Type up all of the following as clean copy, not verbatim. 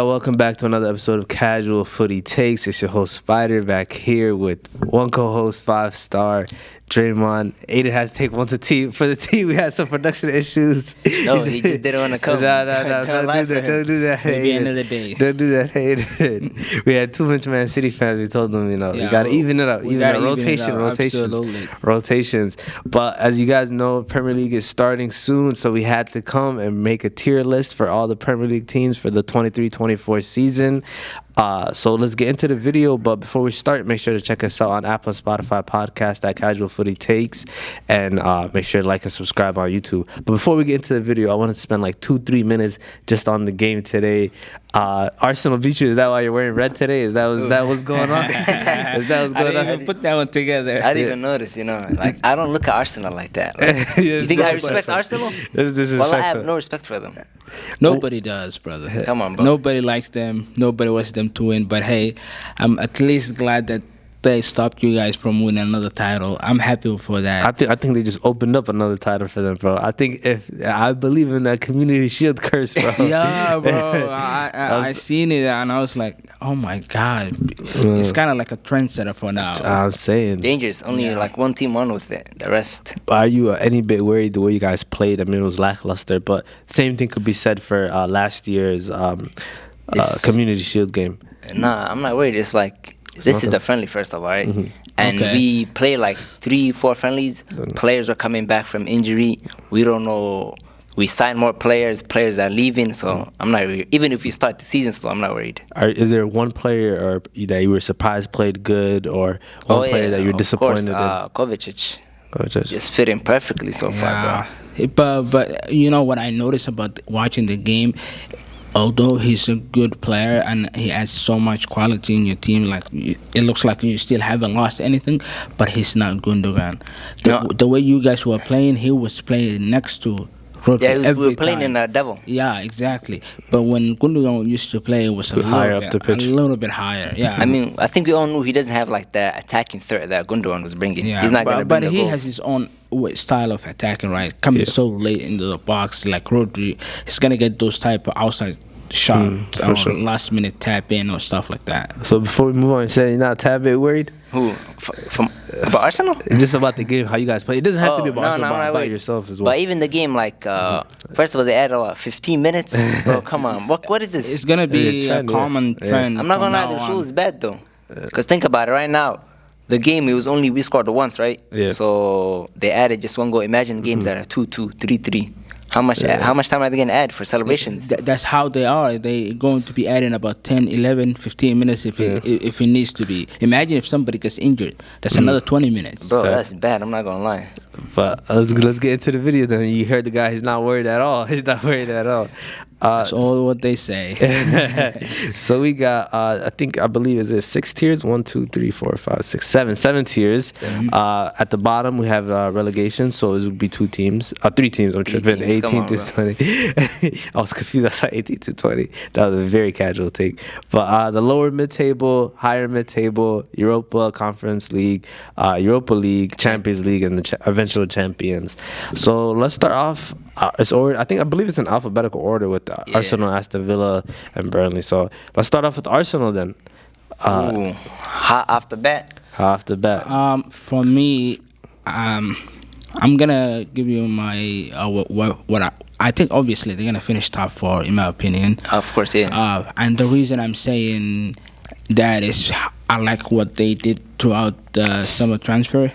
Welcome back to another episode of Casual Footy Takes. It's your host Spider back here with one co-host, 5-star Draymond. Aiden had to take one to team for the team. We had some production issues. No, he just didn't want to come. No, don't do that. Maybe end of the day. Don't do that, Aiden. We had too much Man City fans. We told them, you gotta even it up. Rotations. But as you guys know, Premier League is starting soon, so we had to come and make a tier list for all the Premier League teams for the 23-24 season. So let's get into the video, but before we start, make sure to check us out on Apple and Spotify podcast at Casual Footy Takes, and make sure to like and subscribe on YouTube. But before we get into the video, I want to spend like 2-3 minutes just on the game today. Arsenal beat you. Is that why you're wearing red today? Is that what's going on? I didn't even put that one together. I didn't even notice, Like, I don't look at Arsenal like that. Like, you think I respect Arsenal? This is well, I have no respect for them. Nobody does, brother. Come on, bro. Nobody likes them. Nobody wants them to win. But hey, I'm at least glad that they stopped you guys from winning another title. I'm happy for that. I think they just opened up another title for them, bro. I believe in that Community Shield curse, bro. Yeah, bro. I seen it and I was like, oh my God. It's kind of like a trendsetter for now. I'm saying. It's dangerous. Only like one team won with it. The rest. Are you any bit worried the way you guys played? I mean, it was lackluster, but same thing could be said for last year's Community Shield game. Nah, I'm not worried. It's like, this is a friendly, first of all, right? Mm-hmm. And we play like 3-4 friendlies. Players are coming back from injury. We don't know. We sign more players. Players are leaving. So I'm not worried. Even if we start the season slow, I'm not worried. Is there one player that you were surprised played good, or one player that you're disappointed in? Kovacic. Just fit in perfectly so far, bro. But you know what I noticed about watching the game? Although he's a good player and he has so much quality in your team, like it looks like you still haven't lost anything, but he's not Gundogan. The way you guys were playing, he was playing next to Rodri every we were playing time. in a devil. Yeah, exactly. But when Gundogan used to play, it was a little bit higher. Yeah. I mean, I think we all knew he doesn't have like the attacking threat that Gundogan was bringing. Yeah, he's not going to bring but the he goals. has his own style of attacking, right? Coming so late into the box, like Rodri, he's gonna get those type of outside shot or last minute tap in or stuff like that. So before we move on, you said you're not a tad bit worried? Who? About Arsenal? Just about the game, how you guys play. It doesn't have to be about Arsenal, but about yourself as well. But even the game, like, first of all, they added 15 minutes. Bro, come on. What is this? It's going to be a common trend. I'm not going to lie, the show is bad, though. Because think about it right now. The game, we scored once, right? Yeah. So they added just one goal. Imagine games that are 2-2, 3-3. How much time are they going to add for celebrations? That's how they are. They're going to be adding about 10, 11, 15 minutes if it needs to be. Imagine if somebody gets injured. That's another 20 minutes. Bro, that's bad. I'm not going to lie. But let's get into the video then. You heard the guy. He's not worried at all. He's not worried at all. That's all what they say. So we got, I believe, is it 6 tiers? 1, 2, 3, 4, 5, 6, 7. 7 tiers. At the bottom, we have relegation. So it would be 2 teams. 3 teams, I'm tripping. 18 to 20. I was confused. That's like 18 to 20. That was a very casual take. But the lower mid-table, higher mid-table, Europa Conference League, Europa League, Champions League, and the eventual champions. So let's start off. I believe it's in alphabetical order with Arsenal, Aston Villa, and Burnley. So let's start off with Arsenal then. Hot off the bat. For me, I'm gonna give you my what I think. Obviously, they're gonna finish top 4 in my opinion. Of course, yeah. And the reason I'm saying that is I like what they did throughout the summer transfer.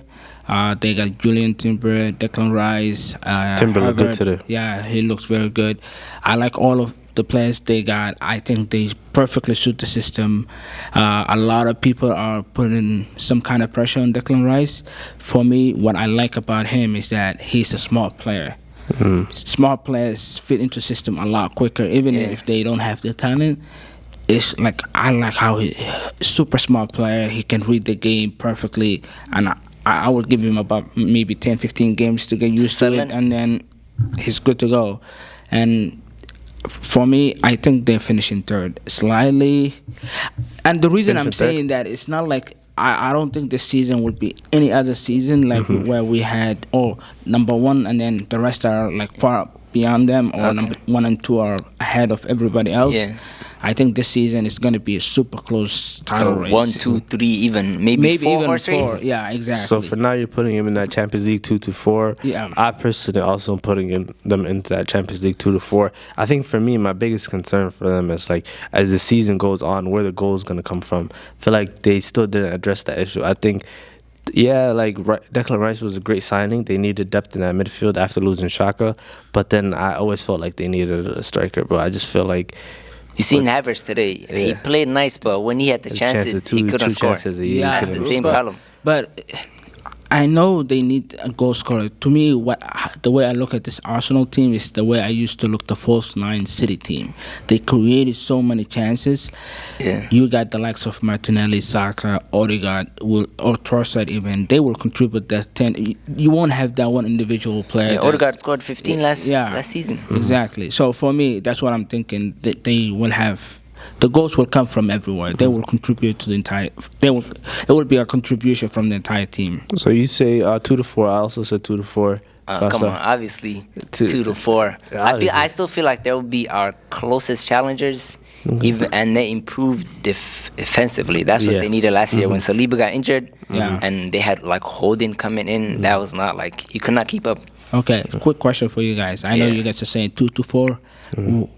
They got Julian Timber, Declan Rice. Timber looked good today. Yeah, he looks very good. I like all of the players they got. I think they perfectly suit the system. A lot of people are putting some kind of pressure on Declan Rice. For me, what I like about him is that he's a smart player. Smart players fit into system a lot quicker, even if they don't have the talent. It's like I like how he's a super smart player. He can read the game perfectly, and I would give him about maybe 10, 15 games to get used to it, and then he's good to go. And for me, I think they're finishing third slightly. And the reason I'm saying that, it's not like I don't think this season would be any other season like where we had number 1 and then the rest are like far beyond them, or number 1 and 2 are ahead of everybody else. Yeah. I think this season is going to be a super close title So race. 1, 2, 3, even maybe 4 even horse 4. race. Yeah, exactly. So for now, you're putting him in that Champions League 2 to 4. Yeah. I personally also am putting them into that Champions League 2 to 4. I think for me, my biggest concern for them is like as the season goes on, where the goal is going to come from. I feel like they still didn't address that issue. I think, yeah, like Declan Rice was a great signing. They needed depth in that midfield after losing Xhaka, but then I always felt like they needed a striker. But I just feel like. You seen Havertz today. He Yeah. played nice, but when he had the chances, he couldn't score. Chances, That's the same problem. But I know they need a goal scorer. To me, the way I look at this Arsenal team is the way I used to look the false nine City team. They created so many chances. Yeah. You got the likes of Martinelli, Saka, Odegaard, or Trossard even. They will contribute that 10. You won't have that one individual player. Yeah, Odegaard scored 15 last season. Exactly. So for me, that's what I'm thinking. That they will have. The goals will come from everywhere. They will contribute to the entire. It will be a contribution from the entire team. So you say 2 to 4. I also said 2 to 4. Come on, obviously 2 to 4. Obviously. I still feel like they will be our closest challengers, and they improved defensively. That's what they needed last year when Saliba got injured, and they had like Holding coming in. That was not like you could not keep up. Okay, quick question for you guys. I know you guys are saying 2 to 4.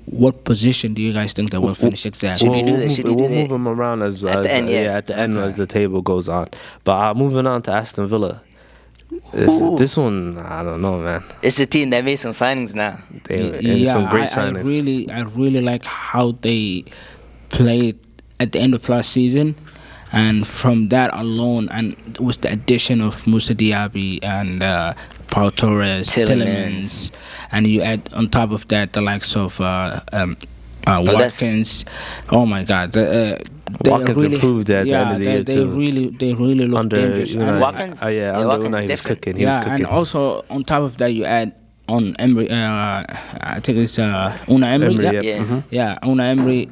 What position do you guys think they will finish exactly? Should we do that? Should we do We'll that? move them around as At the end, at the end as the table goes on. But moving on to Aston Villa. This one, I don't know, man. It's a team that made some signings now. Some great signings. I really like how they played at the end of last season, and from that alone, and with the addition of Musa Diaby and Pau Torres, Tielemans, and you add on top of that the likes of Watkins. Oh my God! They Watkins really, improved at the end of the year they too. They really look dangerous. And Watkins? Under Watkins Unai, he was different. cooking. He was cooking. and also on top of that, you add on Emery. I think it's Unai Emery. Unai Emery,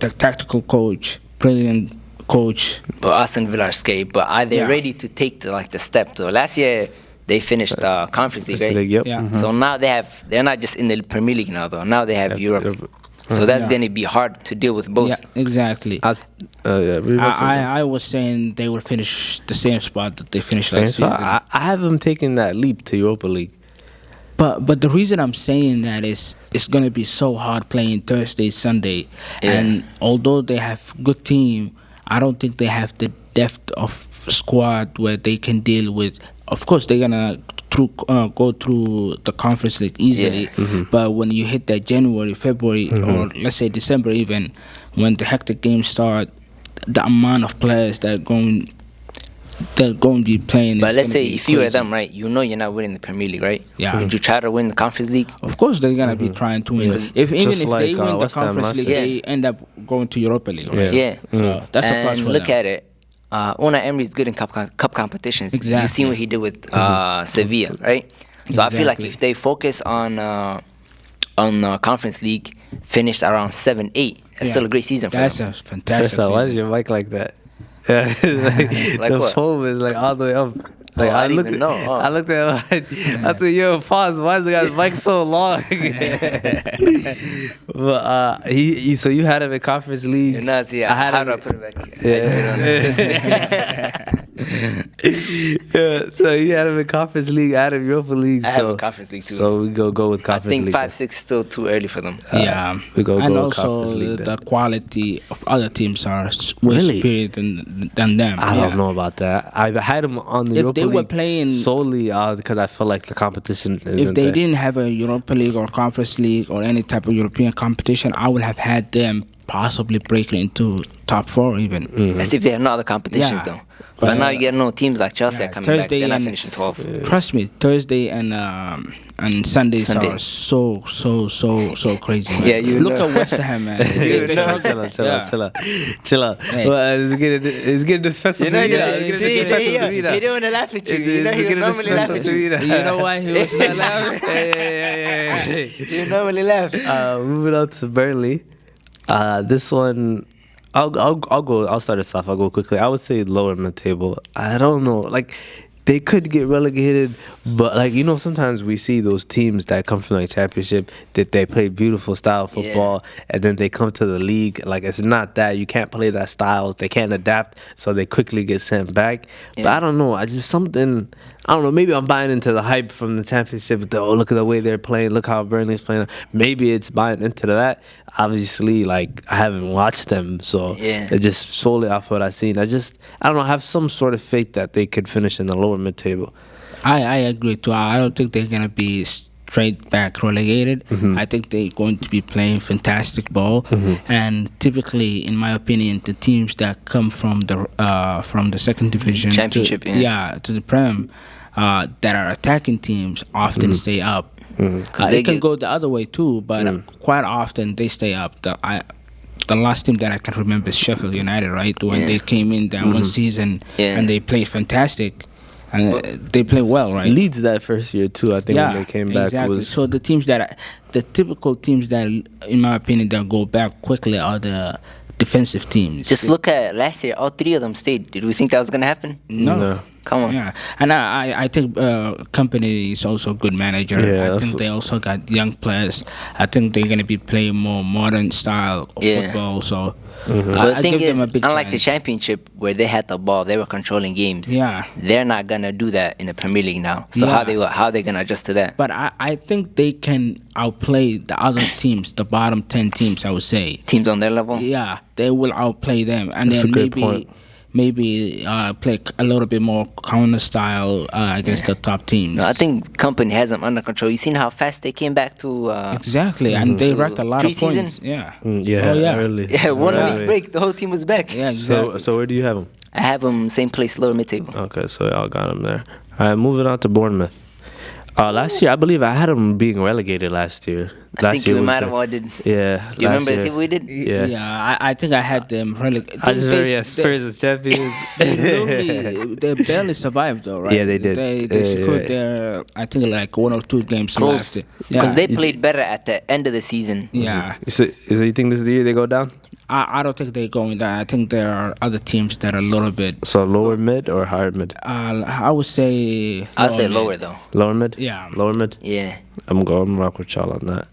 the tactical coach, brilliant coach. But Aston Villa are scary. But are they ready to take the step? So last year they finished Conference League, right? Yep. Yeah. So now they're not just in the Premier League now though. Now they have Europe. So that's going to be hard to deal with both. Yeah, exactly. I was saying they will finish the same spot that they finished last season. I have them taking that leap to Europa League. But the reason I'm saying that is it's going to be so hard playing Thursday, Sunday. Yeah. And although they have good team, I don't think they have the depth of squad where they can deal with. Of course, they're going to go through the Conference League easily. But when you hit that January, February, or let's say December even, when the hectic games start, the amount of players that are going to be playing. But is let's gonna say be if you were crazy. them, right? You know you're not winning the Premier League, right? Yeah. Would you try to win the Conference League? Of course, they're gonna be trying to win. Yes. Even Just if like, they win the West Ham Conference last League, year. they end up going to Europa League. Right? Yeah. So that's a plus And for look them. at it. Unai Emery is good in cup competitions. Exactly. You've seen what he did with Sevilla, right? So I feel like Exactly. if they focus on Conference League, finished around 7-8, that's still a great season for That's them. a fantastic First of all, why is season. your mic like that? Yeah, Like the what? foam is like all the way up. Like I didn't looked even at, know. Oh. I looked at him. I said, "Yo, pause. Why is the guy's mic so long?" But so you had him in Conference League. No, see, I had how him- do I put it back? Yeah, so you had him in Conference League, I had him in Europa League. I so, have a Conference League too. So we go with I Conference think League. 5-6 still too early for them. Yeah, we go and with also Conference League the then. quality of other teams are way Really? superior than them. I Yeah. don't know about that. I had him on the If Europa they were League playing- solely because I felt like the competition isn't If they there. didn't have a Europa League or Conference League or any type of European competition, I would have had them possibly breaking into top 4 even. As if they have no other competitions Yeah. though. But now you get teams like Chelsea yeah, are coming back. Thursday They're not and- finishing 12. Trust me, Thursday and Sundays Sunday. are so crazy. Man. Yeah, you look know. at West Ham, man. They struggle. Chill out. Hey. Well, it's getting disrespectful. You know, to me now. he It's getting disrespectful to me now. didn't want to laugh at you. It- You know, it's he would getting normally laugh disrespectful at to me you. now. You know why he was not laughing? Hey. You normally laugh. Moving on to Burnley. This one, I'll go. I'll start us off. I'll go quickly. I would say lower mid table. I don't know. Like they could get relegated, but like sometimes we see those teams that come from like championship that they play beautiful style football, and then they come to the league like it's not that. You can't play that style. They can't adapt, so they quickly get sent back. But I don't know. I don't know. Maybe I'm buying into the hype from the championship. Look at the way they're playing. Look how Burnley's playing. Maybe it's buying into that. Obviously, like I haven't watched them, so it's just solely off what I've seen. I don't know. I have some sort of faith that they could finish in the lower mid table. I agree too. I don't think they're gonna be straight back relegated. I think they're going to be playing fantastic ball, and typically, in my opinion, the teams that come from the second division championship, to the Prem, that are attacking teams often stay up. They can go the other way too, but quite often they stay up. The last team that I can remember is Sheffield United, right? When they came in that one season and they played fantastic. And they play well, right? Leeds that first year too. I think when they came back, exactly. So the typical teams that, in my opinion, that go back quickly are the defensive teams. Just look at last year; all three of them stayed. Did we think that was gonna happen? No. Come on. Yeah, and I think Company is also a good manager. Yeah, I think they also got young players. I think they're gonna be playing more modern style of football. So But the thing give them is, a big unlike the chance. championship where they had the ball, they were controlling games. Yeah. They're not gonna do that in the Premier League now. So how they gonna adjust to that? But I think they can outplay the other teams, the bottom 10 teams, I would say. Teams on their level? Yeah, they will outplay them, and That's then a great point. maybe play a little bit more counter style against the top teams. No, I think Company has them under control. You seen how fast they came back to exactly, and they racked a lot of preseason? points. Yeah. Yeah, Oh, yeah. early. Yeah, 1 Early. week break, the whole team was back. Yeah, exactly. So where do you have them? I have them same place, lower mid table. Okay, so y'all got them there. All right, moving on to Bournemouth. Last year, I believe I had them being relegated last year. I think you might have all did. Yeah. You remember the year. team we did? Yeah. I think I had them relegated. I just remember, yeah, Spurs as champions. They barely survived though, right? Yeah, they did. They secured their, I think, like 1 or 2 games Close. left. Because they played better at the end of the season. Yeah. So you think this is the year they go down? I don't think they're going down. I think there are other teams that are a little bit. So lower mid or higher mid? I would say. I'll say mid. lower though. Lower mid? Yeah. Lower mid? Yeah. I'm rock with y'all on that.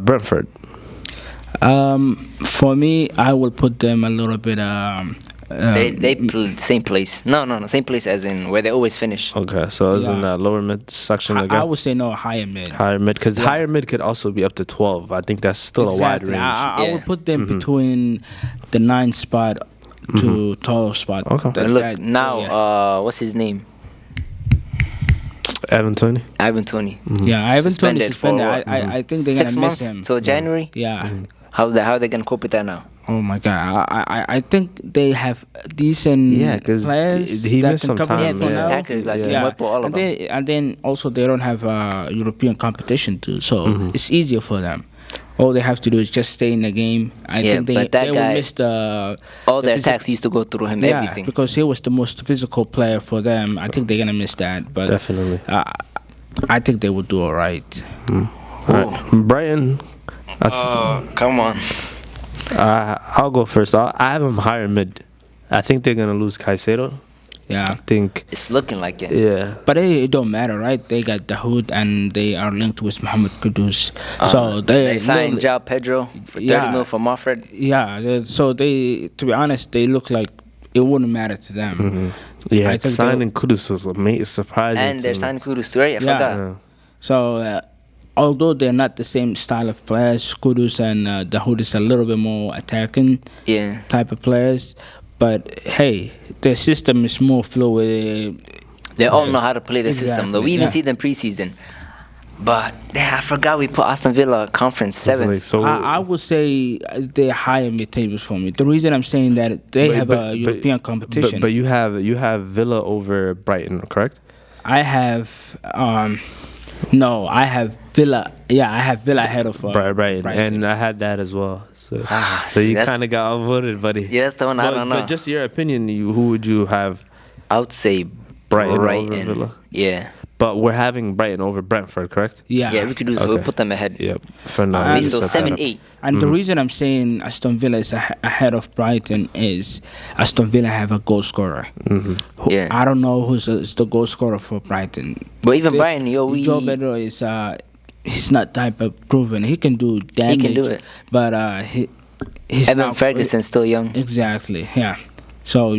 Brentford. For me, I will put them a little bit. They play same place. No, same place as in where they always finish. Okay, so it's in that lower mid section again? I would say no, higher mid. Higher mid, because higher mid could also be up to 12. I think that's still a wide range. I would put them between the 9th spot to 12th spot. Okay. And look, now, what's his name? Ivan Toney. Ivan Toney. Yeah, Ivan Toney Suspended suspended. for, I think they're 6 gonna months miss him. till January. Yeah. How are they gonna cope with that now? Oh my God! I think they have decent players he that missed can some cover time. for Those now. attackers like wipe all of them. And then also they don't have European competition too, so it's easier for them. All they have to do is just stay in the game. I think they will miss all their attacks used to go through him. Everything because he was the most physical player for them. I think they're gonna miss that. But definitely, I think they will do all right. All right, Brighton. Come on. I'll go first. I have them higher mid. I think they're gonna lose Caicedo. Yeah, I think it's looking like it. Yeah, but it don't matter, right? They got Dahoud and they are linked with Mohamed Kudus. So they signed João Pedro for 30 mil for Moffred. Yeah, so to be honest, they look like it wouldn't matter to them. Yeah, signing Kudus was surprising. And they're signing Kudus too, right? I forgot. Yeah. So. Although they're not the same style of players, Kudus and Dahoud is a little bit more attacking type of players. But hey, their system is more fluid. They all know how to play the system, though. We even see them preseason. But I forgot we put Aston Villa conference 7th. I would say they're higher mid tables for me. The reason I'm saying that they have a European competition. But you have Villa over Brighton, correct? I have. No, I have Villa. Yeah, I have Villa ahead of Brighton, and I had that as well. So you kind of got outvoted, buddy. Yeah, that's the one I don't know. But just your opinion, who would you have? I would say Brighton. Over Villa. Yeah. but we're having Brighton over Brentford, correct? Yeah, we could do so. Okay. We'll put them ahead. Yep. For now. So 7-8. And the reason I'm saying Aston Villa is ahead of Brighton is Aston Villa have a goal scorer. Yeah. I don't know who's the goal scorer for Brighton. But even Brighton, Joe Pedro is he's not type of proven. He can do damage. He can do it. But he's Evan not Ferguson's still young. Exactly. Yeah. So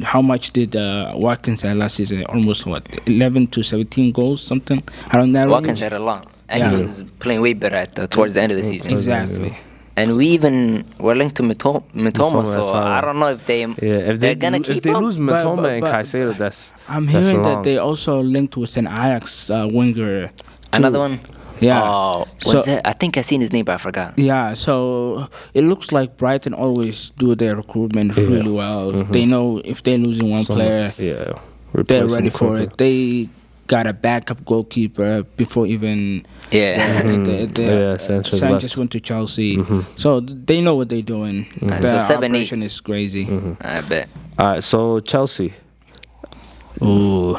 how much did Watkins have last season? Almost 11 to 17 goals, something around that Watkins range. had a lot. And he was playing way better towards the end of the season. Exactly. And we're linked to Mitoma, so I don't know if they're gonna keep if they him. lose Mitoma and Caicedo, that's I'm that's hearing wrong. that they also linked with an Ajax winger. too. Another one. Yeah. Oh, what's that? I think I seen his name, but I forgot. Yeah, so it looks like Brighton always do their recruitment really well. They know if they're losing one player, they're they're ready for it. They got a backup goalkeeper before even Sanchez Sanchez went to Chelsea. So they know what they're doing. The So 7-8. operation is crazy. I bet. All right, so Chelsea. Ooh.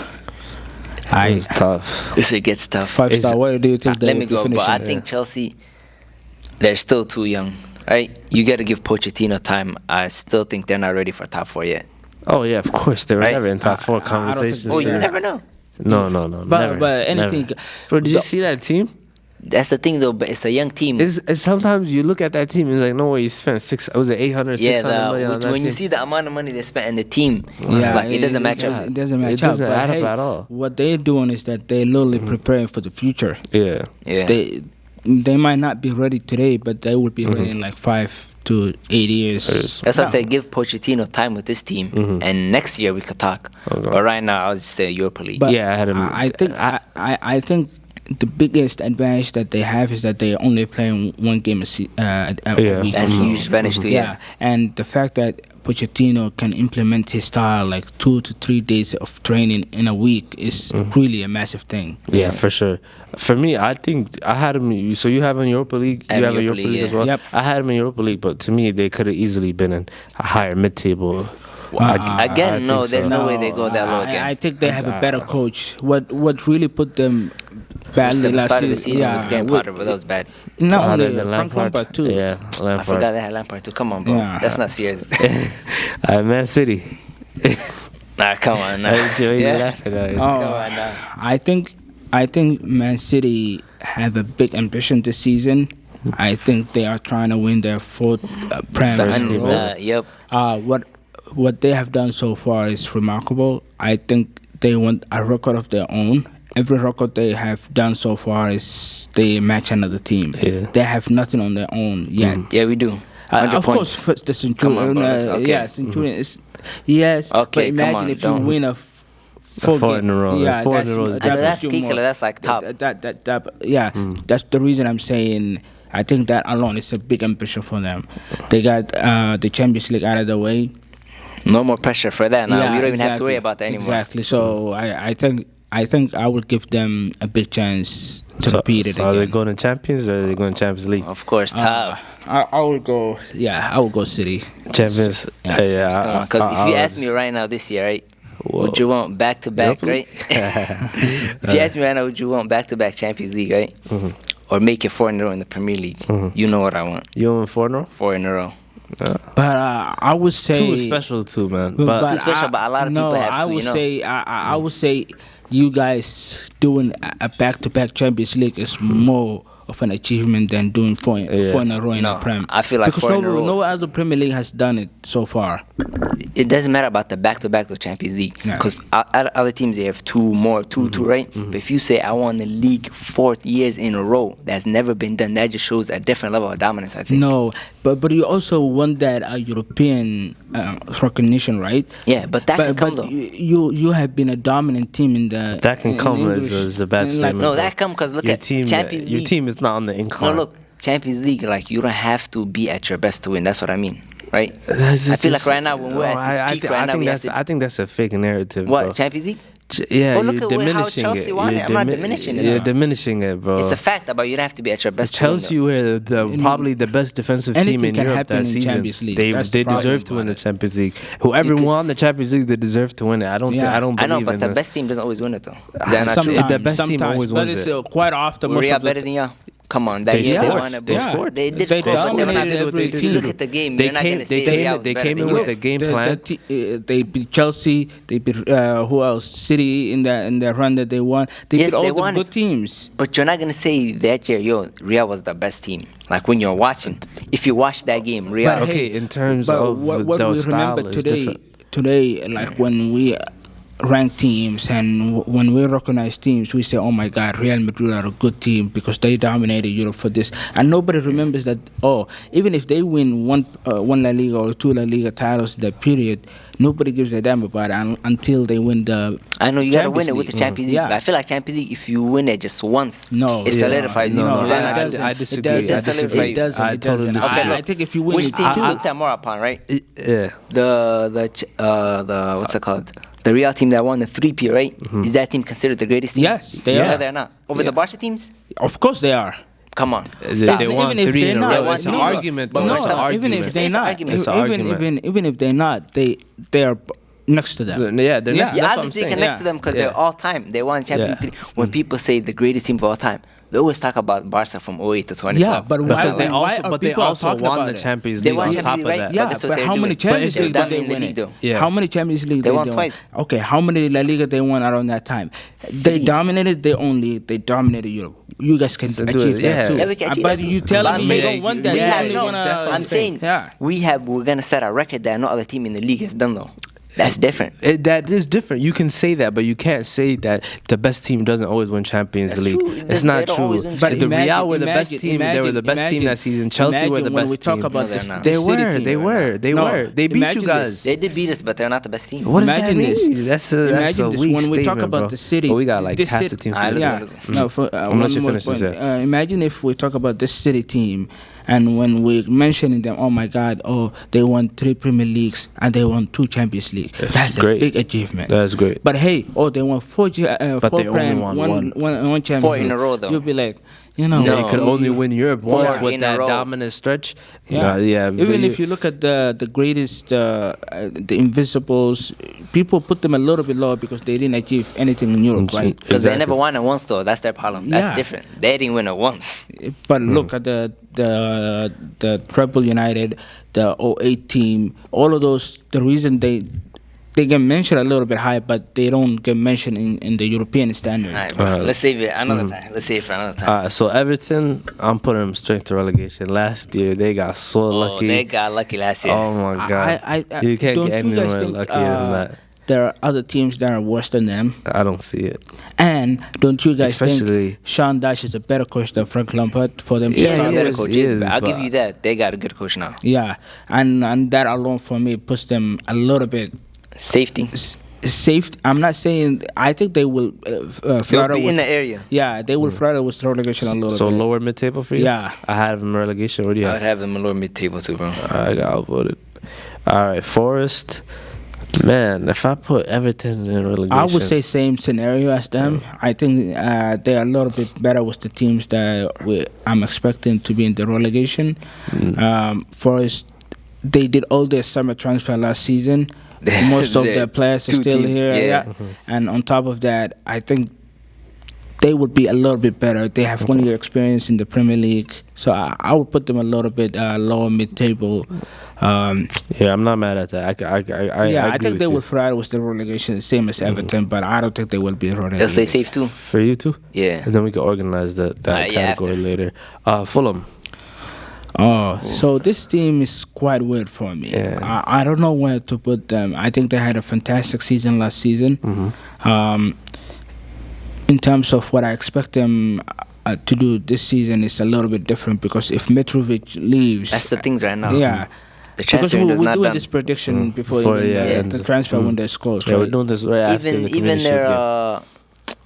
It's tough. This shit gets tough. 5-star. Where do you think they Let me will be go, but finishing? I think Chelsea, they're still too young, right? You got to give Pochettino time. I still think they're not ready for top 4 yet. Oh yeah, of course they were Right? never in top 4 I don't think conversations. Oh, you there. never know. No, never. But anything. Never. Bro, did you see that team? That's the thing, though. But it's a young team. It's sometimes you look at that team, it's like, no way you spent 800, 600 million on that when you team. see the amount of money they spent in the team, Yeah, it's like it doesn't match up. It doesn't match It doesn't up. But add up hey, at all. what they're doing is that they're literally preparing for the future. Yeah. Yeah. They might not be ready today, but they will be ready in like 5 to 8 years. That's why I say give Pochettino time with this team, and next year we could talk. Okay. But right now, I'll just say Europa League. But Yeah, I had him. I think the biggest advantage that they have is that they're only playing one game a week. That's huge advantage too. Yeah, and the fact that Pochettino can implement his style like 2 to 3 days of training in a week is really a massive thing. Yeah, for sure. For me, I think I had him. So you have in Europa League, I you have have in Europa Europa League League, as well. Yep. I had him in Europa League, but to me, they could have easily been in a higher mid-table. Again, no, think there's so. no way they go that low again. I think they have a better coach. What really put them badly the last start of the season? season with Graham Potter, but that was bad. Not Other only than Frank Lampard too. Yeah, Lampard. I forgot they had Lampard too. Come on, bro. Yeah. That's not serious. Man City. Nah, come on. Nah. Yeah. Oh, Come on, nah. I think Man City have a big ambition this season. I think they are trying to win their 4th Prem First in a team, row. Yep. What they have done so far is remarkable. I think they want a record of their own. Every record they have done so far is they match another team. Yeah. They have nothing on their own yet. Yeah, we do. 100 Of points. course, for the Centurion. Come on, bro, that's okay. Yeah, Centurion is yes. Okay, but come imagine on, if you don't. win a Four in a row. Yeah, Four in a row is I know that's puts you key more. killer. That's like top. That's the reason I'm saying. I think that alone is a big ambition for them. They got the Champions League out of the way. No more pressure for that now. Yeah, We don't even have to exactly. worry about that anymore. Exactly. So I think I would give them a big chance to repeat it so are they again. going to Champions or are they going to Champions League? Of course, top. I will go. Yeah, I will go City. Champions. Yeah. Because if you ask me right now this year, right, would you want back-to-back, Europa right? If you ask me right now, would you want back-to-back Champions League, right? Or make it 4 in a row in the Premier League? You know what I want. You want 4 in a row? 4 in a row. But I would say 2 is special too, man. But Too special, but a lot of people have I to, would you know. say I would say you guys doing a back-to-back Champions League is more of an achievement than doing 4 in a row in No, the Prem. I feel like because 4 in a row. no other Premier League has done it so far. It doesn't matter about the back-to-back to Champions League. Yeah. Because other teams, they have 2 more, two, right? But if you say, I won the league 4 years in a row, that's never been done. That just shows a different level of dominance, I think. No, but you also want that European recognition, right? Yeah, but that can come, though. You have been a dominant team in the. that can in come English. as a bad And statement. No, that come because look your at team, Champions your League. team is not on the No, incline. look, Champions League, like, you don't have to be at your best to win. That's what I mean, right? I feel like right now, when we're at this peak right now, we have to... I think that's a fake narrative. What, bro. Champions League? Yeah, But look you're at how diminishing Chelsea it. won it. I'm not diminishing it. You're diminishing it, bro. It's a fact about you don't have to be at your best. Chelsea were probably the best defensive team in Europe that season. Champions League. They deserve to win the Champions League. Whoever won the Champions League, they deserve to win it. I don't believe I know, but the this. best team doesn't always win it though. They're not true. The best team always wins it. Quite often, were Real better than y'all? Come on, that year they won it. They scored. They did score, but they were not. If you look at the game, you're not gonna say Real was better than in with the game plan. They beat Chelsea. They beat who else? City in the run that they won. They beat all the good teams. But you're not gonna say that year, Real was the best team. Like when you're watching, if you watch that game, Real. But okay, in terms of what the we style remember is different. Today, like when we rank teams and when we recognize teams, we say, oh my God, Real Madrid are a good team because they dominated Europe for this. And nobody remembers that, even if they win one La Liga or 2 La Liga titles in that period, nobody gives a damn about it until they win the I know you got to win it with the Champions League. But I feel like Champions League, if you win it just once, it solidifies you. I disagree. It doesn't. I totally disagree. I think if you win which it, team you looked at more upon, right? Yeah. The what's it called? The Real team that won the 3P, right? Mm-hmm. Is that team considered the greatest team? Yes, they are. No, they're not. Over the Barca teams? Of course they are. Come on. They won 3 in a row. It's an argument, though. Even if they're not, even if they're not, they are next to them. Yeah, they're next. Yeah, obviously they're next to them because they're all time. They won Champions League. When people say the greatest team of all time, they always talk about Barca from 08 to 2012. Yeah, but they also won the Champions League on top of that. Yeah, but how many Champions League did they win? How many Champions League they won twice? Okay, how many La Liga they won around that time? They dominated. They dominated Europe. You guys can achieve that too. But you telling me you don't want that? I'm saying we're gonna set a record that no other team in the league has done though. That's different. That is different. You can say that, but you can't say that the best team doesn't always win Champions League. True. It's not true. But the Real were the best team. They were the best team that season. Chelsea were the best team. They were. They beat you guys. They did beat us, but they're not the best team. What does that mean? That's a weak when we talk statement, about bro. the city. But we got like half the team. I'm gonna let you finish this. Imagine if we talk about this city team. And when we mentioning them, oh my God, they won 3 Premier Leagues and they won 2 Champions League. That's great. A big achievement. That's great. But hey, they won 4 but they only won one Champions 4 League. in a row though. You'll be like, they could only win Europe once with that dominant stretch. Even if you look at the greatest, the Invincibles, people put them a little bit lower because they didn't achieve anything in Europe, right? Because they never won it once though. That's their problem. That's different. They didn't win it once. But look at the Treble United, the 08 team, all of those. The reason they get mentioned a little bit high, but they don't get mentioned in the European standard. All right, let's save it another time. Let's save it for another time. So Everton, I'm putting them straight to relegation. Last year, they got so lucky. They got lucky last year. Oh, my God. You can't get any more luckier than that. There are other teams that are worse than them. I don't see it. And don't you guys think Sean Dyche is a better coach than Frank Lampard for them? I'll give you that. They got a good coach now. Yeah, and that alone for me puts them a little bit safety. I'm not saying. I think they will. They'll be in the area. Yeah, they will flirt with relegation a little bit. So lower mid table for you? Yeah, I have them relegation. What do you have? I would have them lower mid table too, bro. I got outvoted. All right, Forest. Man, if I put Everton in relegation, I would say same scenario as them. I think they are a little bit better with the teams that I'm expecting to be in the relegation. Forest, they did all their summer transfer last season. Most of their players are still teams, here. And on top of that, I think they would be a little bit better. They have 1 year experience in the Premier League. So I would put them a little bit lower mid-table. I'm not mad at that. I think they will fly with the relegation, same as Everton, but I don't think they will be relegated. They'll stay safe too. For you too? Yeah. And then we can organize that category later. Fulham. So this team is quite weird for me. Yeah. I don't know where to put them. I think they had a fantastic season last season. In terms of what I expect them to do this season is a little bit different because if Mitrovic leaves... That's the things right now. Yeah. The transfer because we're doing done. this prediction before the transfer window is closed. Yeah, we're doing this right after the even their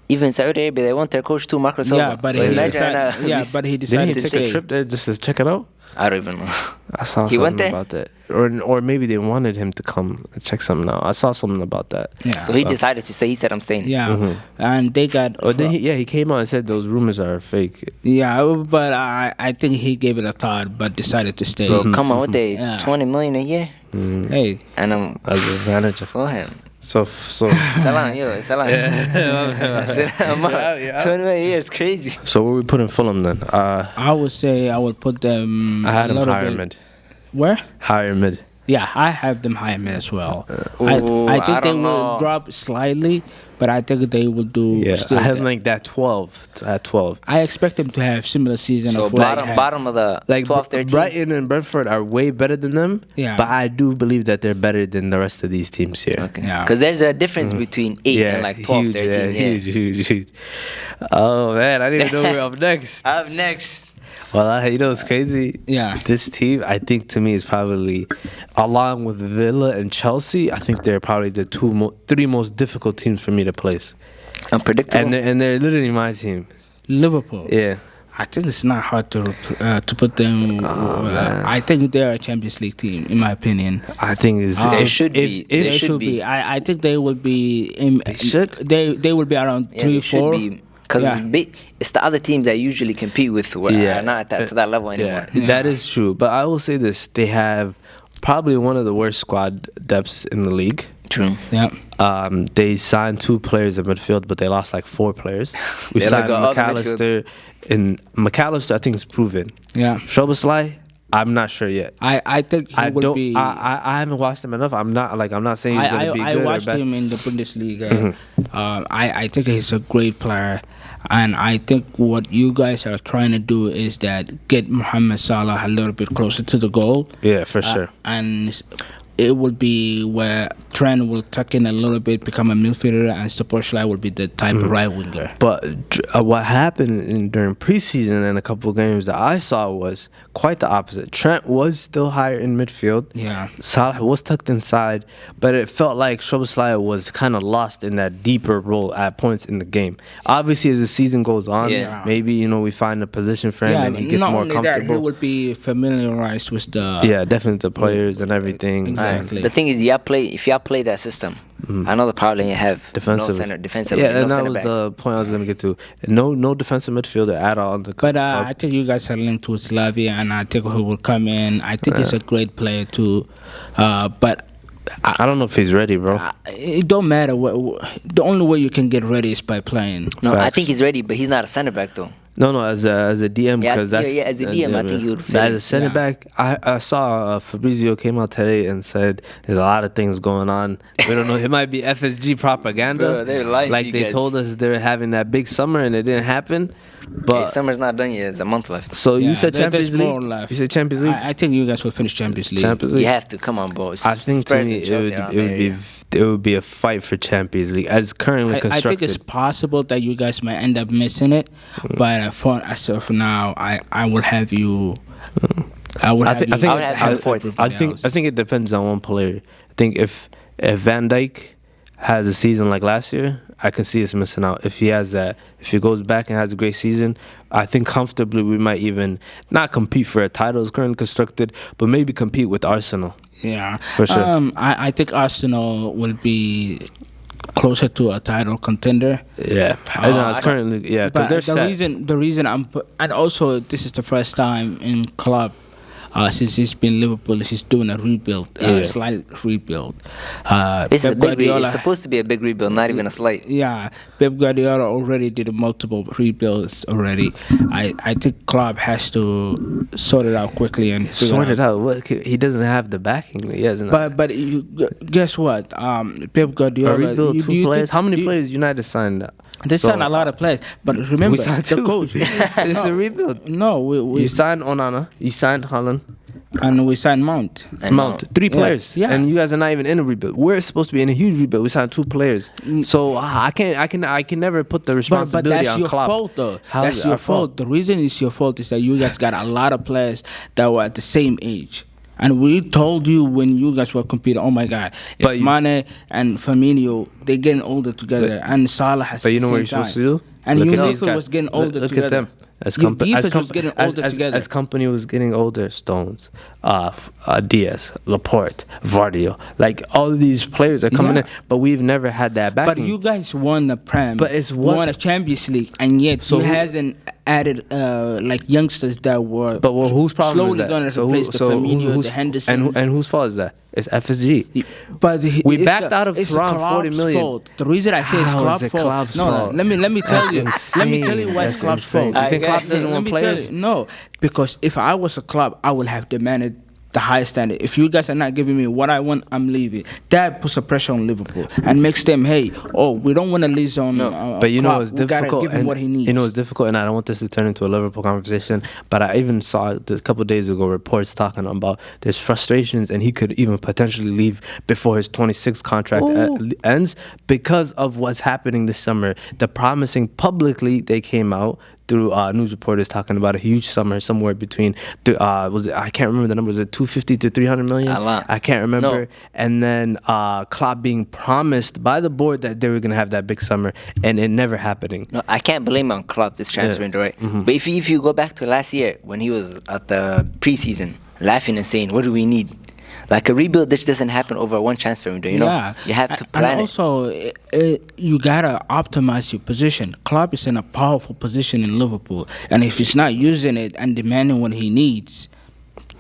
even Saudi Arabia, they want their coach too, Marco Silva. Yeah, but So he imagine, decided. But he Didn't decided he to take a stay. trip there just to check it out? I don't even know. I saw He went something there? about that, or maybe they wanted him to come and check something out. I saw something about that. Yeah. So he decided to stay. He said, "I'm staying." Yeah, and they got. Oh, then he came out and said those rumors are fake. Yeah, but I think he gave it a thought, but decided to stay. Bro, come on, what they Yeah. 20 million a year, Hey, and I'm As a manager. for him. So Salam, yo, salam. Salam. 20 million a year is crazy. so where we putting Fulham then? I would say I would put them. I had a him little higher bit- mid. Where? Higher mid. Yeah, I have them higher mid as well. Ooh, I think I they don't will know. drop slightly, but I think they will do. Yeah, still I had that. like that 12 at 12. I expect them to have similar season So of what they had. bottom of the Like 12, 13. Brighton and Brentford are way better than them. Yeah. But I do believe that they're better than the rest of these teams here. Okay. Yeah. Because there's a difference between 8 and like 12, huge, 13. Yeah. huge. Oh man, I didn't even know we're up next. Up next. Well, you know what's crazy? Yeah. This team, I think to me, is probably, along with Villa and Chelsea, I think they're probably the three most difficult teams for me to place. Unpredictable. And they're literally my team. Liverpool. Yeah. I think it's not hard to put them. man. I think they're a Champions League team, in my opinion. I think it's, They should be. If, They They should should be. be. I think they will be. They should? They will be around Yeah, 3, they should 4. be. Because Yeah. it's the other teams that usually compete with who are not at to that level anymore. Yeah, that is true. But I will say this: they have probably one of the worst squad depths in the league. True. Yeah. They signed 2 players in midfield, but they lost like 4 players. We They signed let go all the McAllister, and McAllister I think is proven. Yeah. Szoboszlai, I'm not sure yet. I think he I will don't. be. I haven't watched him enough. I'm not saying he's gonna be I good watched or bad. him in the Bundesliga. I think he's a great player, and I think what you guys are trying to do is that get Mohamed Salah a little bit closer to the goal. Yeah, for sure. And it would be where Trent will tuck in a little bit, become a midfielder, and Szoboszlai will be the type of right winger. But what happened during preseason and a couple of games that I saw was quite the opposite. Trent was still higher in midfield. Yeah. Salah was tucked inside, but it felt like Szoboszlai was kind of lost in that deeper role at points in the game. Obviously, as the season goes on, Yeah. maybe we find a position for him Yeah, and he gets not more only that, he comfortable. will be familiarized with the. Yeah, definitely the players and everything. Exactly. The thing is, if y'all play that system, I know the problem you have Defensive. no center, defensive, Yeah, no and that center was backs. the point I was gonna get to. No defensive midfielder at all. In the But club. I think you guys are linked with Lavia, and I think he will come in. I think he's a great player too. But I don't know if he's ready, bro. it don't matter. The only way you can get ready is by playing. No, I Facts. think he's ready, but he's not a center back though. No, as a DM Yeah, because that's yeah, as a DM, I think he would fit As in. a center Yeah. back, I saw Fabrizio came out today and said there's a lot of things going on. We don't know. It might be FSG propaganda. Bro, they lying to like you they guys. told us they're having that big summer and it didn't happen. But Hey, summer's not done yet. There's a month left. so you Yeah, said there's Champions more League. left. You said Champions League. I think you guys will finish Champions League. Champions League. You have to come on, bro. I think to Spurs me and it Chelsea would, are it would there, be yeah. it would be a fight for Champions League as currently I constructed. think it's possible that you guys might end up missing it, but as of now, I will have you. I will have you. I would have him fourth. I think it depends on one player. I think if Van Dijk has a season like last year, I can see us missing out. If he has that, if he goes back and has a great season, I think comfortably we might even not compete for a title as currently constructed, but maybe compete with Arsenal. Yeah, For sure. I think Arsenal will be closer to a title contender. Yeah, I know it's I- currently because But they're the set. reason and also this is the first time in club since he's been Liverpool, he's doing a rebuild, Yeah. slight rebuild. This is Pep a big Guardiola- it's supposed to be a big rebuild, not even a slight. Yeah, Pep Guardiola already did multiple rebuilds already. I think Klopp has to sort it out quickly and figure Sort it out. What, he doesn't have the backing. He hasn't. But you, guess what? Pep Guardiola. rebuild you- 2 you players. think- How many you- players United signed? They signed a lot of players, but remember We signed the 2. coach. It's a rebuild. No, we You signed Onana. You signed Holland. and we signed Mount. I Mount. know. 3 players. Yeah. And you guys are not even in a rebuild. We're supposed to be in a huge rebuild. We signed 2 players. So I can never put the But responsibility that's on your Klopp. fault, though. How That's is it your our fault? fault. The reason it's your fault is that you guys got a lot of players that were at the same age. And we told you when you guys were competing, oh my God, if Mane and Firmino, they're getting older together, and Salah has But you know what you're supposed to do? And your defense was getting older look together. At them. As Company was getting older together. As company was getting older, Stones, Diaz, Laporte, Vardio, like all of these players are coming in, but we've never had that backing. But you guys won the Prem, but it's won a Champions League, and yet you hasn't added like youngsters that were. But whose problem slowly is that? going to replace the Firmino, the Henderson, and whose fault is that? It's FSG. But we backed out of Thuram 40 million. Fault. The reason I say it's Klopp's fault. No, let me tell you. Let me tell you why it's Klopp's fault. You think Klopp doesn't want players? No, because if I was a club, I would have demanded the highest standard. If you guys are not giving me what I want, I'm leaving. That puts a pressure on Liverpool and makes them, hey, we don't want to lose on. But you know it's difficult. Give him what he needs. You know it's difficult, and I don't want this to turn into a Liverpool conversation. But I even saw a couple of days ago reports talking about there's frustrations, and he could even potentially leave before his 26 contract ends because of what's happening this summer. The promising publicly they came out through news reporters talking about a huge summer somewhere between I can't remember the number, was it 250 to 300 million? I can't remember. No. And then Klopp being promised by the board that they were going to have that big summer, and it never happening. No, I can't blame on Klopp this transfer window, right? Mm-hmm. But if you go back to last year when he was at the preseason laughing and saying, what do we need? Like a rebuild, this doesn't happen over one transfer window, you know? You have to plan and also, you gotta optimize your position. Klopp is in a powerful position in Liverpool, and if he's not using it and demanding what he needs,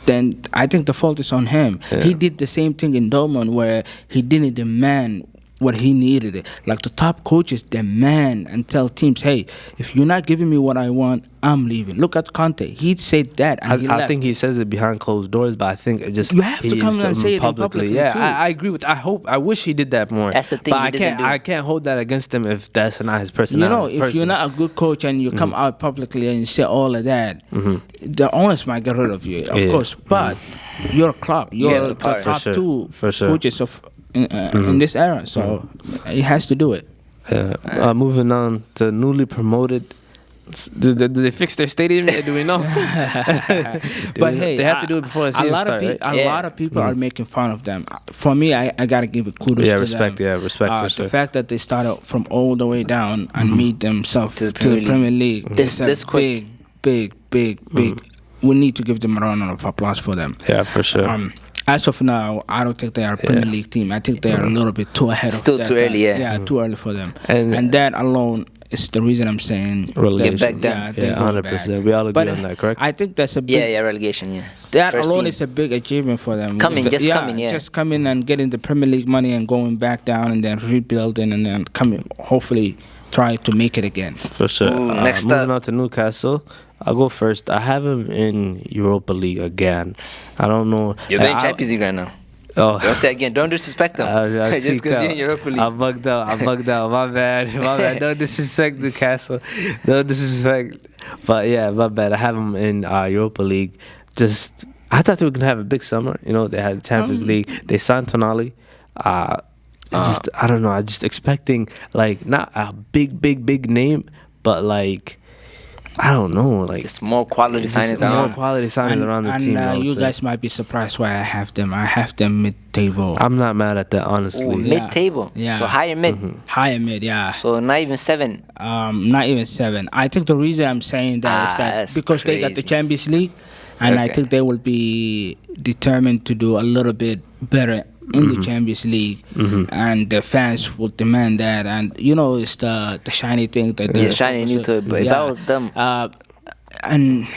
then I think the fault is on him. Yeah. He did the same thing in Dortmund where he didn't demand what he needed. Like the top coaches demand and tell teams, hey, if you're not giving me what I want, I'm leaving. Look at Conte. He said that, and he left. I think he says it behind closed doors, but I think it just you have to come and say it publicly. Yeah, too. I agree with. I wish he did that more. That's the thing. But I can't hold that against him if that's not his personality. You know, if you're not a good coach and you come out publicly and you say all of that, the owners might get rid of you, of course. But you're a club. You're the top two coaches of. In this era, so he has to do it. Moving on to newly promoted. Do they fix their stadium yet? Do we know? But hey, they have to do it before the season starts, right? A lot of people are making fun of them. For me, I gotta give it kudos to respect, them. Respect. The fact that they started from all the way down and made themselves to the Premier League. This big. We need to give them a round of applause for them. Yeah, for sure. As of now, I don't think they are a Premier League team. I think they are a little bit too ahead Still of that. Still too early, Yeah, too early for them. And that alone is the reason I'm saying get back down. 100%. We all agree on that, correct? I think that's a big... relegation, That first alone is a big achievement for them. Just coming and getting the Premier League money and going back down and then rebuilding and then coming, hopefully try to make it again. For sure. Next moving on to Newcastle. I'll go first. I have him in Europa League again. I don't know. You're in Champions League right now. Oh. Don't say again. Don't disrespect them. Just because you're in Europa League. I bugged out. My bad. Don't disrespect Newcastle. No disrespect. But yeah, my bad. I have them in Europa League. I thought they were going to have a big summer. You know, they had the Champions League. They signed Tonali. I don't know. I'm just expecting, like, not a big name, but like, I don't know, like just more quality signings around the team. And you guys might be surprised why I have them. I have them mid-table. I'm not mad at that, honestly. Mid-table. Yeah. So higher mid. Higher mid, yeah. So not even 7. Not even 7. I think the reason I'm saying that is that because they got the Champions League, and I think they will be determined to do a little bit better in the Champions League, and the fans will demand that, and you know it's the shiny thing that shiny new to it. But if that was them, and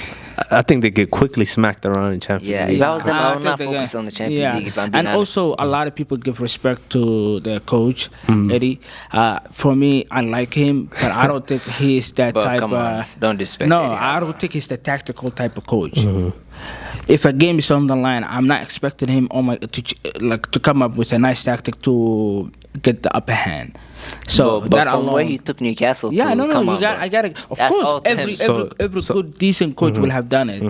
I think they get quickly smacked around in Champions League. If that was them, I would not focus on the Champions League. If I'm being honest. Also a lot of people give respect to their coach Eddie. For me, I like him, but I don't think he is that type. Come on. Don't disrespect. No, Eddie. I don't think he's the tactical type of coach. If a game is on the line, I'm not expecting him to come up with a nice tactic to get the upper hand. So but that from alone, where he took Newcastle yeah, to, no, come you on, got, bro. I got to. Of That's course, all to every him. every good decent coach will have done it.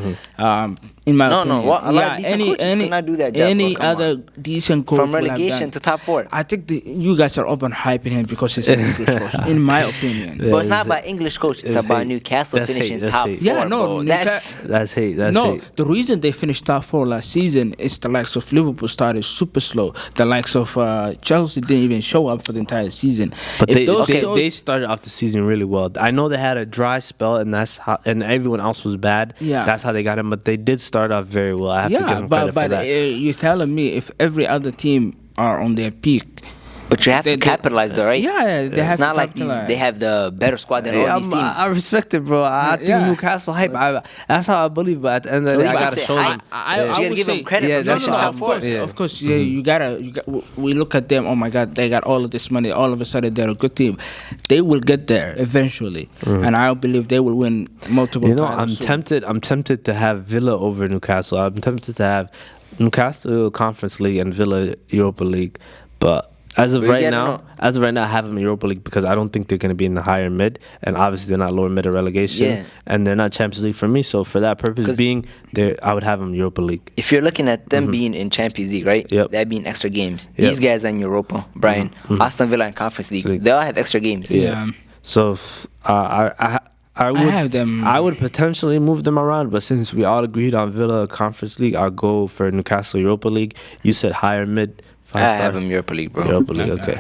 In my opinion, What, a lot of decent coaches cannot do that job, any bro, come other on. decent coach From will have relegation done to top 4. I think you guys are overhyping him because he's an English coach. In my opinion, Yeah, But it's not it's- about English coach. It's it's about hate. Newcastle That's finishing hate, that's top hate. 4. Yeah, no, bro. That's hate. That's no, hate. the reason they finished top 4 last season is the likes of Liverpool started super slow. The likes of Chelsea didn't even show up for the entire season. But If they, those they, two- they started off the season really well. I know they had a dry spell, and that's how, and everyone else was bad. Yeah. That's how they got him. But they did start off very well. I have to give them credit for that. you're telling me if every other team are on their peak, But you have to They- capitalize, though, right? yeah, they have It's not to like capitalize. they have the better squad than all these teams. I respect it, bro. I think Yeah. Newcastle hype. That's how I believe. But at the end of the day, I But gotta say show hype. them. I You gotta would give them say- credit Yeah, for that's finishing what top I'm- 4. yeah. Of course, yeah, you gotta. We look at them. Oh my God, they got all of this money. All of a sudden, they're a good team. They will get there eventually, and I believe they will win multiple. You know, titles soon. I'm tempted to have Villa over Newcastle. I'm tempted to have Newcastle Conference League and Villa Europa League. But as of But you right gotta now, know- I have them in Europa League because I don't think they're going to be in the higher mid, and obviously they're not lower mid or relegation, Yeah. and they're not Champions League for me. So for that purpose, 'Cause- I would have them Europa League. If you're looking at them being in Champions League, right? Yep. That being extra games. Yep. These guys are in Europa, Brian, Aston Villa in Conference League. League. They all have extra games. Yeah. So I would have them- I would potentially move them around, but since we all agreed on Villa Conference League, I'll go for Newcastle Europa League. You said higher mid. I have them Europa League, bro. Europa League, okay.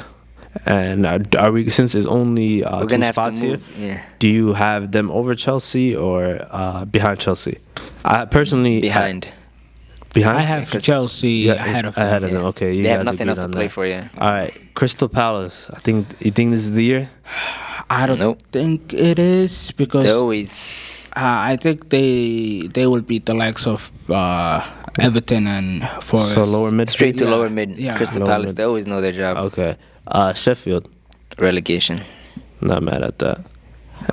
And are we, since there's only We're 2 gonna have to spots here? move. Yeah. Do you have them over Chelsea or behind Chelsea? I personally Behind. behind. I have Because- Chelsea ahead of them. Ahead of them. Okay, you They have guys nothing agreed else to on play that. for, yeah. All right, Crystal Palace. You think this is the year? I don't Nope. think it is because They always. I think they will beat the likes of Everton and Forest. So lower mid. Straight to Yeah. lower mid. Yeah. Crystal Lower Palace, mid. they always know their job. Okay. Sheffield. Relegation. Not mad at that.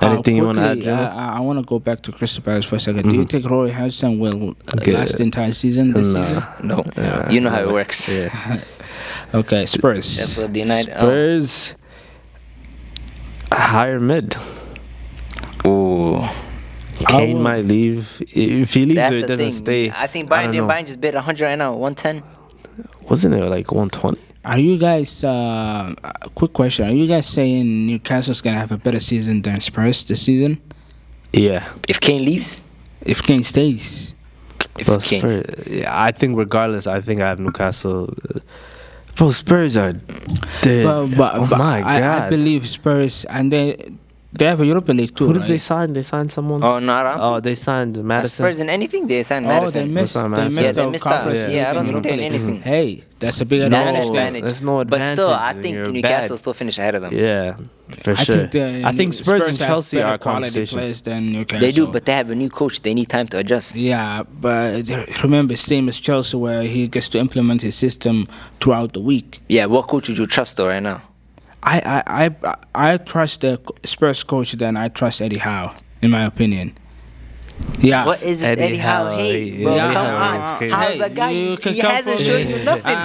Anything you want to add, quickly, Jimmy? I want to go back to Crystal Palace for a 2nd Do you think Roy Hodgson will Okay. last the entire season this season? No. You know how it works. Yeah. Okay, Spurs. Sheffield United. Spurs. Higher mid. Ooh. Kane will- might leave. If he leaves, That's or the it doesn't thing. stay. I think don't know. Bayern just bid 100 right now. 110. Wasn't it like 120? Are you guys? Quick question: are you guys saying Newcastle's gonna have a better season than Spurs this season Yeah. If Kane leaves, if Kane stays? if Bro, Kane. Spurs, yeah, I think regardless, I think I have Newcastle. Bro, Spurs are dead. But Oh my I God. believe Spurs, and they have a Europa League too. Who did right? they sign? They signed someone? Oh, no, I don't Oh, think they signed Madison. Spurs in anything. They signed Oh, Madison. they missed. not They Madison? missed Yeah, they the missed out. conference. Yeah, I don't League think they're in Europa League. anything. Hey, that's a big That's advantage. an there. advantage. There's no But still, I advantage think when you're Newcastle bad. still finish ahead of them. Yeah, for I sure. think, I think Spurs and have Chelsea better are quality conversation. players than Newcastle. They do, but they have a new coach. They need time to adjust. Yeah, but remember, same as Chelsea, where he gets to implement his system throughout the week. Yeah, what coach would you trust though right now? I trust the Spurs coach than I trust Eddie Howe, in my opinion. Yeah. What is this Eddie Howe hate, bro? Eddie Come Howe on. is crazy. How's that guy? You can He come hasn't for- shown you nothing.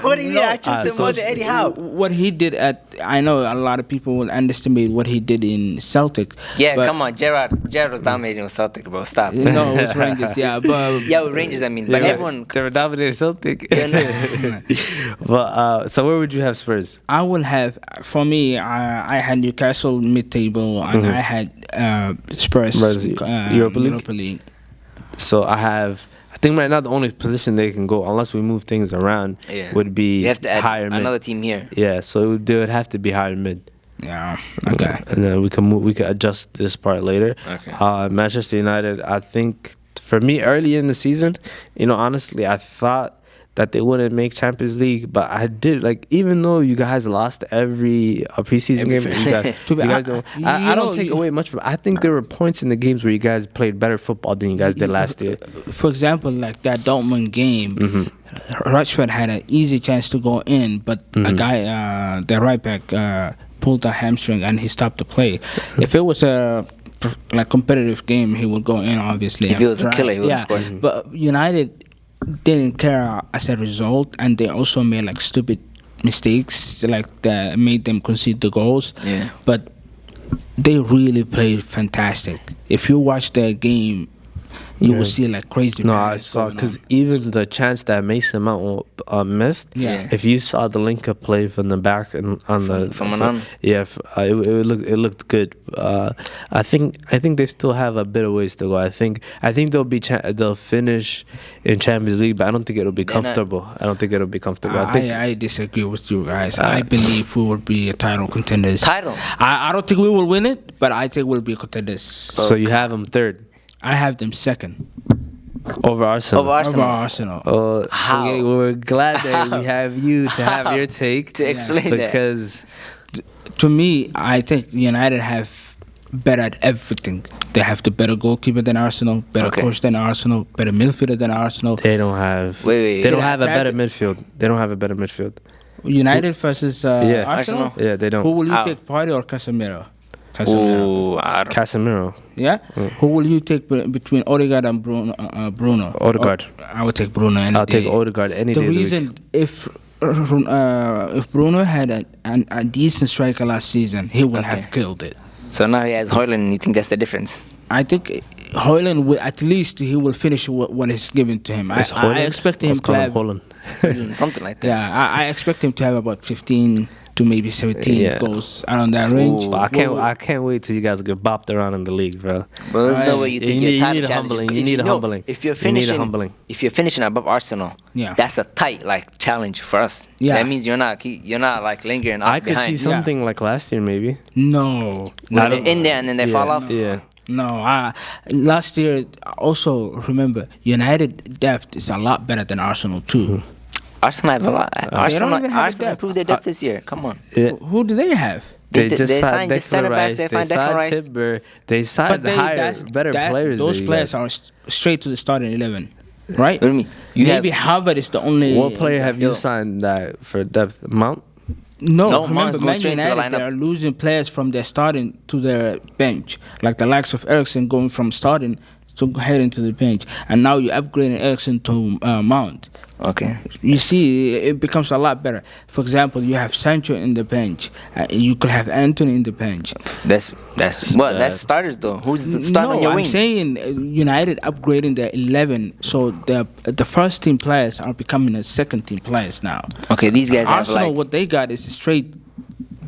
What do you mean? I trust him so more than Eddie Howe. What he did I know a lot of people will underestimate what he did in Celtic. Yeah, but- come on. Gerard was dominating with Celtic, bro. Stop. No, it was Rangers, yeah. But Yeah, with Rangers, I mean. But everyone. They were dominating Celtic. Yeah, no. But so where would you have Spurs? I will have, for me, I had Newcastle mid-table and I had Spurs Spurs, Europa League? Europa League. So I think right now the only position they can go, unless we move things around, Yeah. would be You have to add higher mid. another team here. Yeah, so they would have to be higher mid. Yeah, okay. And then we can adjust this part later. Okay. Manchester United, I think for me early in the season, honestly, I thought that they wouldn't make Champions League, but I did, even though you guys lost every preseason Every game, you guys, To be- you guys don't. I don't take away much from. I think there were points in the games where you guys played better football than you guys did last year. For example, like that Dortmund game, Rashford had an easy chance to go in, but a guy, the right back, pulled a hamstring and he stopped the play. If it was a competitive game, he would go in, obviously. If it was a killer, he would have scored. But United didn't care as a result, and they also made stupid mistakes like that made them concede the goals. Yeah. But they really played fantastic. If you watch their game, you will see like crazy. No, I saw because even the chance that Mason Mount missed. Yeah. If you saw the link-up play from the back and it looked good. I think they still have a bit of ways to go. I think they'll finish in Champions League, but I don't think it'll be comfortable. I don't think it'll be comfortable. I disagree with you guys. I believe we will be a title contenders. I don't think we will win it, but I think we'll be contenders. So you have them third. I have them second. Over Arsenal. How? Okay, we're glad that we have you to have your take to explain that. Because to me, I think United have better at everything. They have the better goalkeeper than Arsenal, better coach than Arsenal, better midfielder than Arsenal. They don't have. They don't have a better midfield. They don't have a better midfield. United versus Arsenal. Yeah, they don't. Who will you take, Partey or Casemiro? Casemiro. Yeah? Who will you take between Odegaard and Bruno? Odegaard. I would take Bruno any day. I'll take Odegaard any day. The reason, if Bruno had a decent striker last season, he would have killed it. So now he has Højlund, and you think that's the difference? I think Højlund will, at least he will finish what is given to him. I expect him to have something like that. Yeah, I expect him to have about 15 to maybe 17 goals around that range. Ooh, I can't wait till you guys get bopped around in the league, bro. But there's no way you think you're title humbling. You need a humbling. If you're finishing above Arsenal, that's a tight challenge for us. Yeah. That means you're not like lingering up behind. I could see something like last year, maybe. No. They're in there and then they fall off. Yeah. No, last year, also remember, United depth is a lot better than Arsenal too. Arsenal have a lot. Arsenal improved their depth this year. Come on. Yeah. Who do they have? They signed the center backs. They signed Declan Rice. Timber. They signed better players. Those players are straight to the starting 11, right? What do you mean? Maybe Harvard is the only. What player have you signed that for depth? Mount? No, remember, Man United, they are losing players from their starting to their bench. Like the likes of Eriksen going from starting to heading to the bench. And now you're upgrading Eriksen to Mount. Okay. You see, it becomes a lot better. For example, you have Sancho in the bench. You could have Anthony in the bench. That's starters though. Who's starting on your wing? I'm saying United upgrading their 11, so the first team players are becoming the second team players now. Okay, these guys Arsenal, what they got is straight.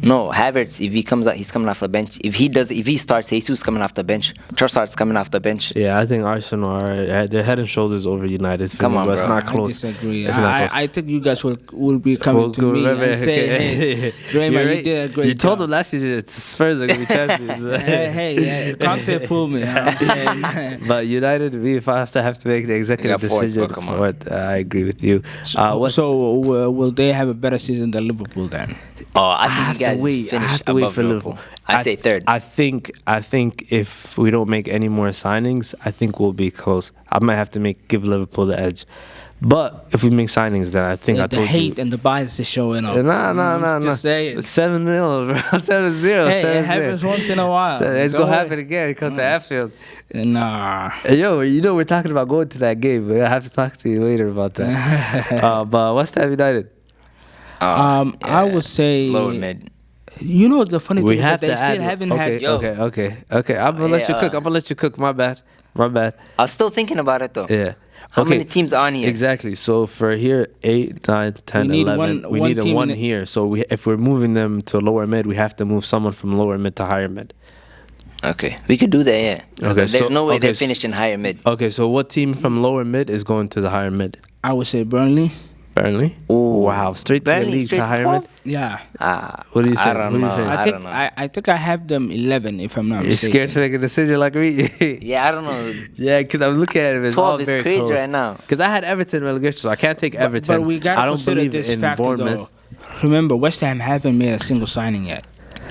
No, Havertz, if he comes out, he's coming off the bench. If he starts, Jesus coming off the bench. Trossard's coming off the bench. Yeah, I think Arsenal they're head and shoulders over United. Come on, but bro. It's not close. I disagree. I think you guys will be coming to me and say, hey, Draymond, you did a great job. You told them last year Spurs are going to be champions. hey, Conte fooled me. But United, we faster have to make the executive decision for it. I agree with you. So will they have a better season than Liverpool then? Oh, I think you guys finish above Liverpool. I say third. I think if we don't make any more signings, I think we'll be close. I might have to give Liverpool the edge. But if we make signings, then I think I told you. The hate and the bias is showing up. Nah. Just say it. 7-0, bro. 7-0. Hey, it happens once in a while. It's going to happen again. Come to Anfield. Nah. Yo, we're talking about going to that game. I have to talk to you later about that. But West Ham United. I would say lower mid. You know the funny thing is that they still haven't had. Okay. I'm gonna let you cook. My bad. I was still thinking about it though. Yeah. How many teams are on here? Exactly. So for here, 8, 9, 10, 11, we need one here. So if we're moving them to lower mid, we have to move someone from lower mid to higher mid. Okay, we could do that. Yeah. Okay, there's no way they're finished in higher mid. Okay, so what team from lower mid is going to the higher mid? I would say Burnley. Burnley? Oh wow! Straight to the league to higher mid. Yeah. What do you say? I think I have them 11 if I'm not mistaken. You're scared to make a decision like me? Yeah, I don't know. Yeah, because I'm looking at it. It's 12 all is very crazy close. right now. Because I had Everton relegation, so I can't take Everton. But we gotta consider this factor though. Remember, West Ham haven't made a single signing yet.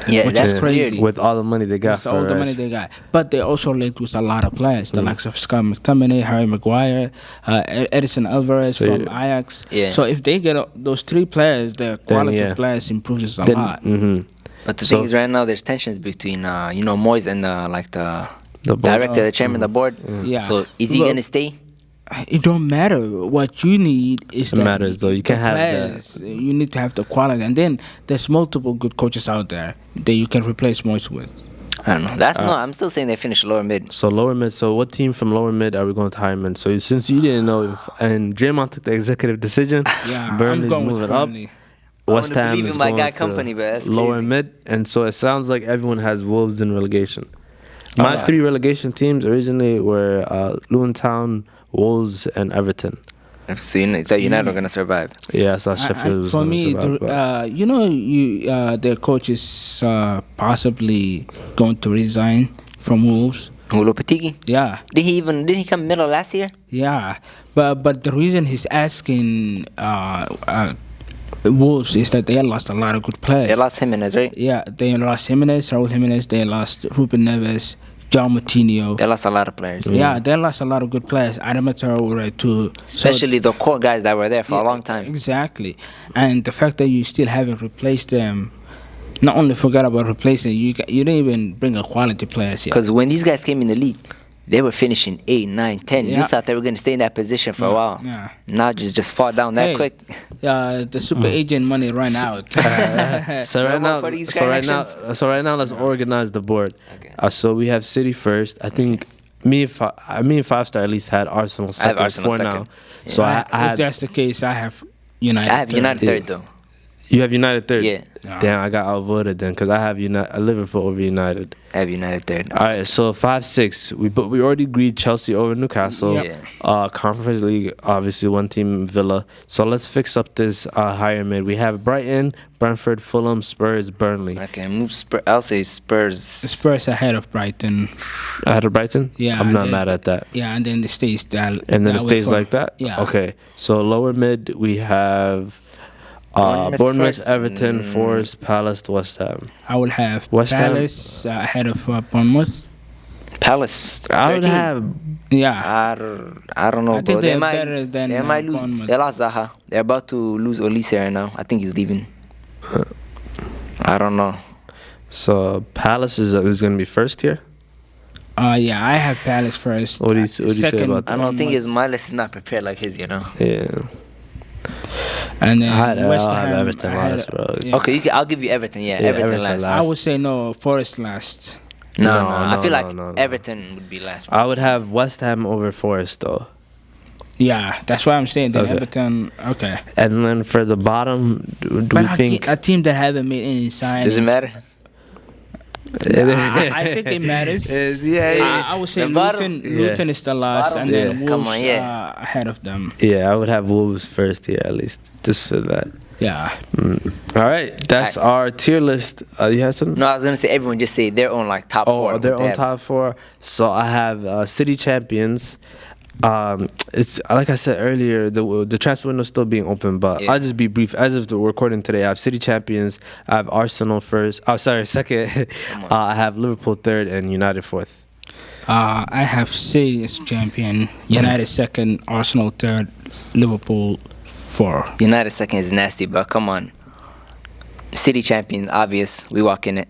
Yeah, which that's is crazy. With all the money they got for all the money they got. But they also linked with a lot of players. The likes of Scott McTominay, Harry Maguire, Edison Alvarez from Ajax. Yeah. So if they get those three players, the quality of players improves a lot. Mm-hmm. But the thing is, right now there's tensions between Moyes and the director, the chairman, the board. Yeah. So is he gonna stay? it don't matter. What you need is It matters, though. You can't have players. You need to have the quality, and then there's multiple good coaches out there that you can replace Moise with. I don't know. That's no. I'm still saying they finished lower mid. So lower mid. So what team from lower mid are we going to hire him in? So since you didn't know, and Draymond took the executive decision, Yeah, Burnley's I'm going moving with up. Burnley. West I wanna Ham believe is in my going guy to Company, but that's lower crazy. mid, and so it sounds like everyone has Wolves in relegation. My three relegation teams originally were Luton Town, Wolves, and Everton. So United are gonna survive. Yeah, so Sheffield was For gonna me, survive, but- their coach is possibly going to resign from Wolves. Lopetegui. Yeah, Did he come middle last year? yeah, but the reason he's asking Wolves is that they lost a lot of good players. They lost Jimenez, right? Yeah, they lost Jimenez, Raul Jimenez. They lost Ruben Neves, John Moutinho. They lost a lot of players. Yeah, they lost a lot of good players. Adama Traore too. Especially the core guys that were there for a long time. Exactly, and the fact that you still haven't replaced them. Not only forgot about replacing, you didn't even bring a quality players yet. Because when these guys came in the league, they were finishing 8, 9, 10. Yeah. You thought they were going to stay in that position for a while. Yeah. Now just fall down that Hey, quick. The super agent money ran out. So right more now, for these so right now, connections? so right now, let's organize the board. Okay. So we have City first. I think me and Five Star at least had Arsenal second. I have Arsenal for second. now. So I if had that's the case, I have United. I have United Yeah. third, though. you have United third. Yeah. Damn, I got outvoted then because I have Liverpool over United. I have United third. All right, so 5-6. We already agreed Chelsea over Newcastle. Yep. Yeah. Conference League, obviously one team Villa. So let's fix up this higher mid. We have Brighton, Brentford, Fulham, Spurs, Burnley. Okay, move Spurs. I'll say Spurs. Spurs ahead of Brighton. Out of Brighton? Yeah, I'm not they- mad at that. Yeah, and then it stays that. And then that it way stays for- like that? Yeah. Okay. So lower mid, we have Bournemouth Bournemouth, first. Everton, Forest, Palace, West Ham. I will have West Ham. Palace ahead of Bournemouth. Palace. I would 13. have Yeah. I don't know, I bro. think They they're might, better than, they might lose. Bournemouth. They lost Zaha. They're about to lose Olise right now. I think he's leaving. I don't know. so Palace is going to be first here. Yeah, I have Palace first. What do you say Second, about I don't think his Bournemouth. my list is not prepared like his, you know. Yeah. And then West I'll Ham. have Everton ahead last, of- bro. yeah. Okay, I'll give you Everton. Yeah, Yeah, Everton, Everton last. last. I would say no. Forest last. No, No, I feel like no. Everton would be last. I would have West Ham over Forest, though. Yeah, that's why I'm saying that Okay. Everton. Okay. And then for the bottom, do But we think... a team that haven't made any signings. Does it matter? I think it matters. I would say The bottom- Luton is the last, Bottom- and then Yeah. Wolves Come on, yeah. ahead of them. Yeah, I would have Wolves first here, at least. Just for that. Yeah. All right, that's our tier list. You had something? No, I was gonna say everyone just say their own like top four. Oh, they're what they on have. top four. So I have City champions. It's like I said earlier, the transfer window is still being open, but Yeah. I'll just be brief. As of the recording today, I have City champions. I have Arsenal first. Oh, sorry, second. I have Liverpool third and United fourth. I have City as champion, United second, Arsenal third, Liverpool 4. United second is nasty, but come on. City champions, obvious. We walk in it.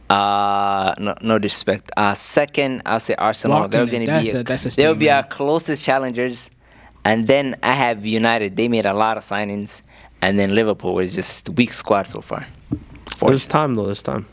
No disrespect. Second, I'll say Arsenal. Walk They're in it. gonna be That's a they'll be our statement. closest challengers, and then I have United. They made a lot of signings, and then Liverpool was just weak squad so far. There's time though. There's time.